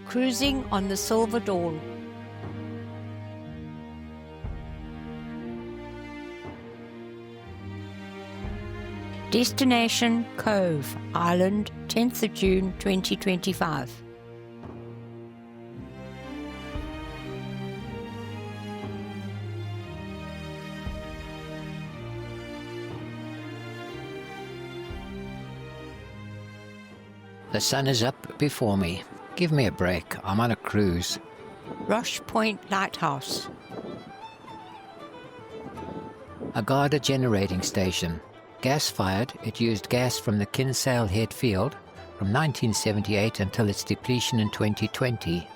Cruising on the Silver Dawn. Destination Cobh, Ireland, 10th of June 2025. The sun is up before me. Give me a break. I'm on a cruise. Roche Point Lighthouse. A Garda generating station. Gas-fired, it used gas from the Kinsale Head field from 1978 until its depletion in 2020.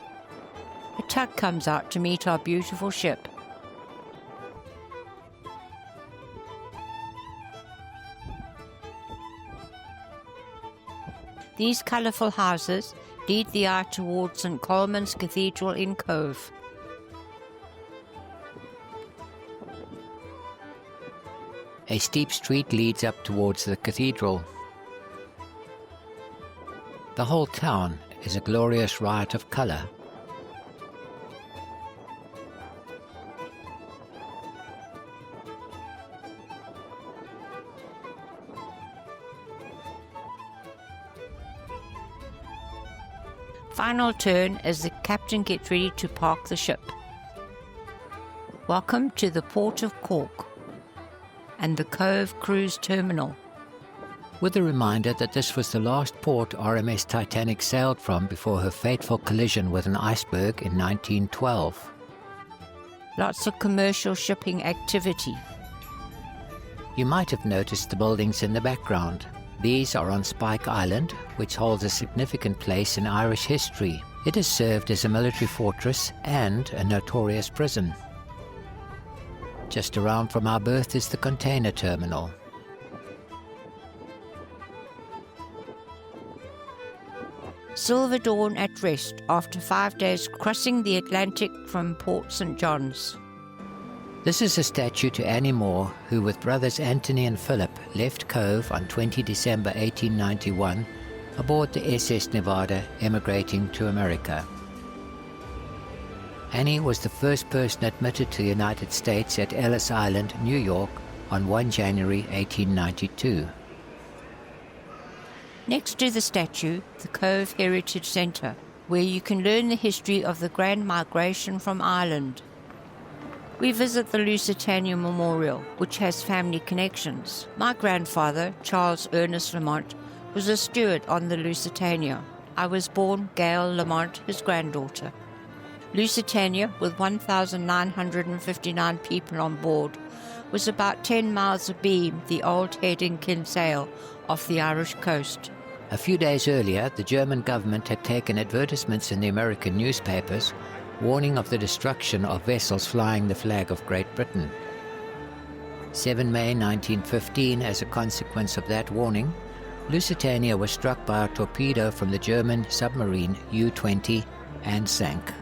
A tug comes out to meet our beautiful ship. These colourful houses lead the eye towards St Colman's Cathedral in Cobh. A steep street leads up towards the cathedral. The whole town is a glorious riot of colour. Final turn as the captain gets ready to park the ship. Welcome to the port of Cork and the Cobh Cruise Terminal. With a reminder that this was the last port RMS Titanic sailed from before her fateful collision with an iceberg in 1912. Lots of commercial shipping activity. You might have noticed the buildings in the background. These are on Spike Island, which holds a significant place in Irish history. It has served as a military fortress and a notorious prison. Just around from our berth is the container terminal. Silver Dawn at rest after 5 days crossing the Atlantic from Port St John's. This is a statue to Annie Moore, who with brothers Anthony and Philip left Cobh on 20 December 1891 aboard the SS Nevada emigrating to America. Annie was the first person admitted to the United States at Ellis Island, New York on 1 January 1892. Next to the statue, the Cobh Heritage Centre, where you can learn the history of the Grand Migration from Ireland. We visit the Lusitania Memorial, which has family connections. My grandfather, Charles Ernest Lamont, was a steward on the Lusitania. I was born Gail Lamont, his granddaughter. Lusitania, with 1,959 people on board, was about 10 miles abeam the old head in Kinsale off the Irish coast. A few days earlier, the German government had taken advertisements in the American newspapers warning of the destruction of vessels flying the flag of Great Britain. 7 May 1915, as a consequence of that warning, Lusitania was struck by a torpedo from the German submarine U-20 and sank.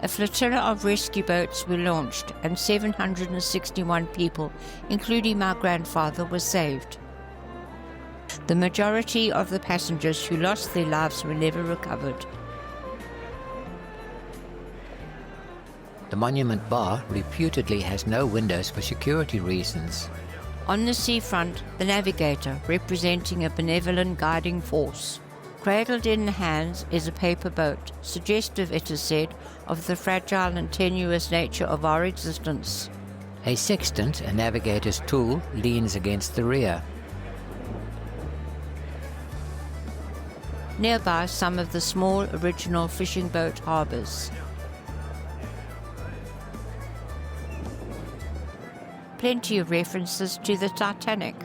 A flotilla of rescue boats were launched and 761 people, including my grandfather, were saved. The majority of the passengers who lost their lives were never recovered. The Monument Bar reputedly has no windows for security reasons. On the seafront, the navigator, representing a benevolent guiding force. Cradled in the hands is a paper boat, suggestive, it is said, of the fragile and tenuous nature of our existence. A sextant, a navigator's tool, leans against the rear. Nearby, some of the small original fishing boat harbours. Plenty of references to the Titanic.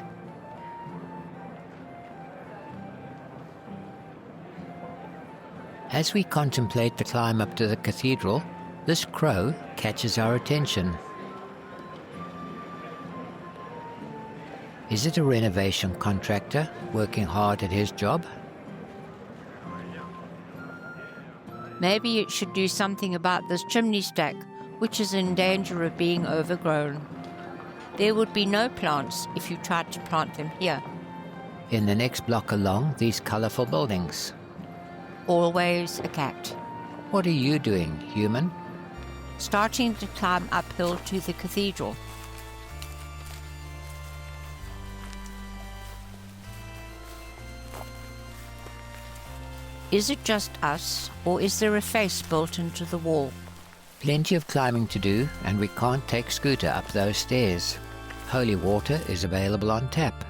As we contemplate the climb up to the cathedral, this crow catches our attention. Is it a renovation contractor working hard at his job? Maybe it should do something about this chimney stack, which is in danger of being overgrown. There would be no plants if you tried to plant them here. In the next block along, these colourful buildings. always a cat. What are you doing, human? Starting to climb uphill to the cathedral. Is it just us, or is there a face built into the wall? Plenty of climbing to do, and we can't take scooter up those stairs. Holy water is available on tap.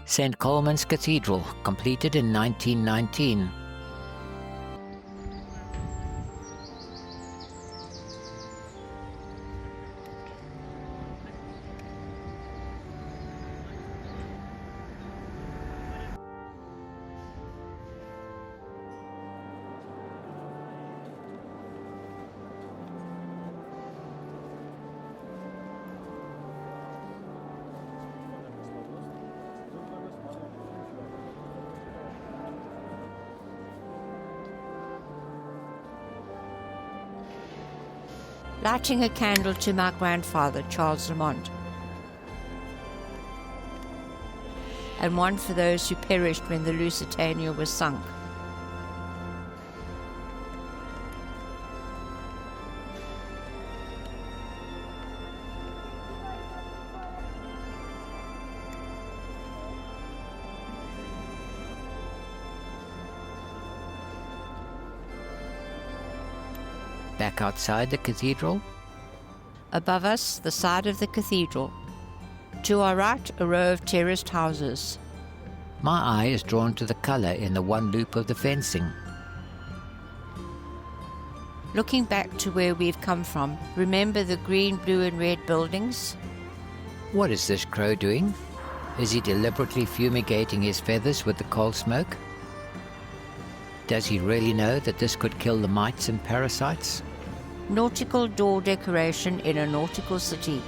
St. Coleman's Cathedral, completed in 1919. Lighting a candle to my grandfather, Charles Lamont, and one for those who perished when the Lusitania was sunk. Back outside the cathedral, Above us, the side of the cathedral. To our right, a row of terraced houses. my eye is drawn to the colour in the one loop of the fencing. Looking back to where we've come from, remember the green, blue and red buildings? What is this crow doing? Is he deliberately fumigating his feathers with the coal smoke? Does he really know that this could kill the mites and parasites? Nautical door decoration in a nautical city.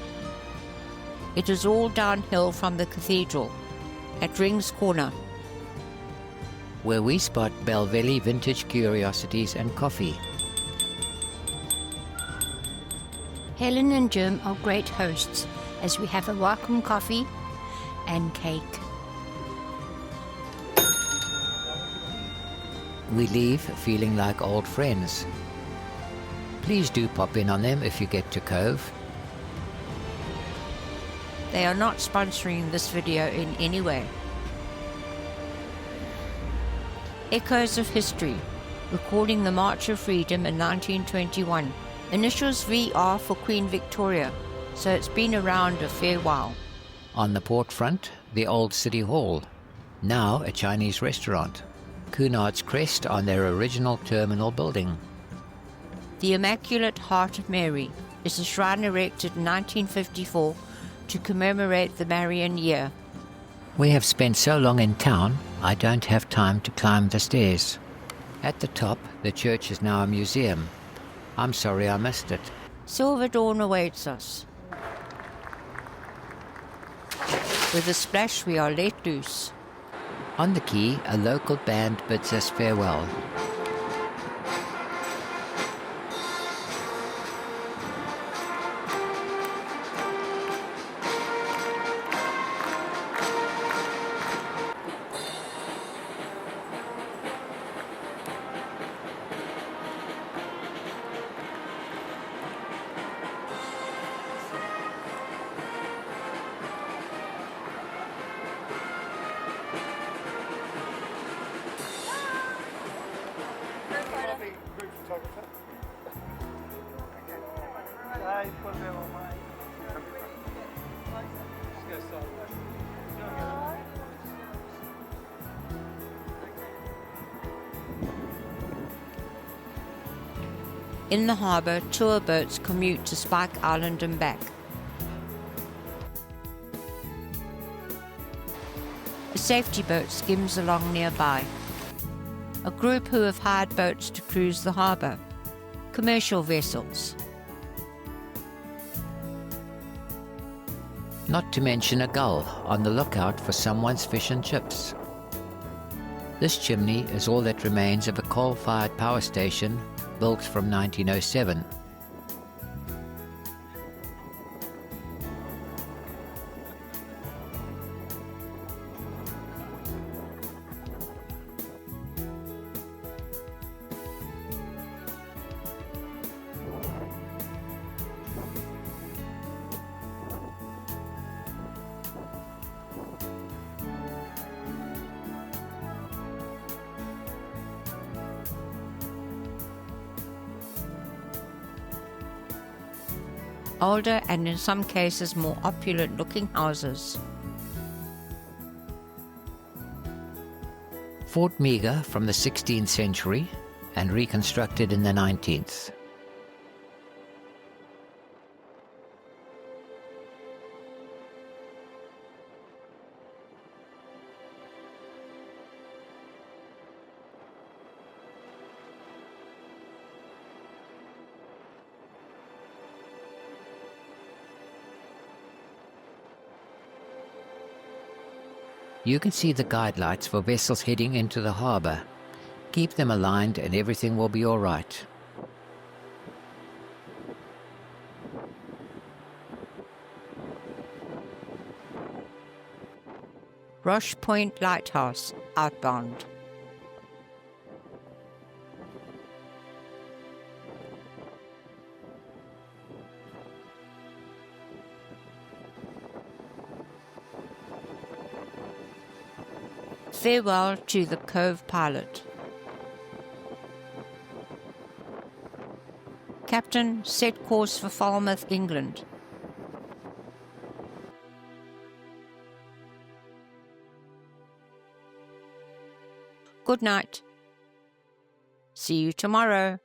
It is all downhill from the cathedral, at Ring's Corner. Where we spot Belvelli vintage curiosities and coffee. Helen and Jim are great hosts as we have a welcome coffee and cake. We leave feeling like old friends. Please do pop in on them if you get to Cobh. They are not sponsoring this video in any way. Echoes of History, recording the March of Freedom in 1921. Initials VR for Queen Victoria, so it's been around a fair while. On the port front, the old City Hall, now a Chinese restaurant. Cunard's crest on their original terminal building. The Immaculate Heart of Mary is a shrine erected in 1954 to commemorate the Marian year. We have spent so long in town, I don't have time to climb the stairs. At the top, the church is now a museum. I'm sorry I missed it. Silver Dawn awaits us. With a splash, we are let loose. On the quay, a local band bids us farewell. In the harbour, tour boats commute to Spike Island and back. A safety boat skims along nearby. A group who have hired boats to cruise the harbour. Commercial vessels. Not to mention a gull on the lookout for someone's fish and chips. This chimney is all that remains of a coal-fired power station built from 1907. older and in some cases more opulent-looking houses. Fort Meagher from the 16th century and reconstructed in the 19th. You can see the guide lights for vessels heading into the harbour. Keep them aligned and everything will be all right. Roche Point Lighthouse, outbound. Farewell to the Cobh pilot. Captain, set course for Falmouth, England. Good night. See you tomorrow.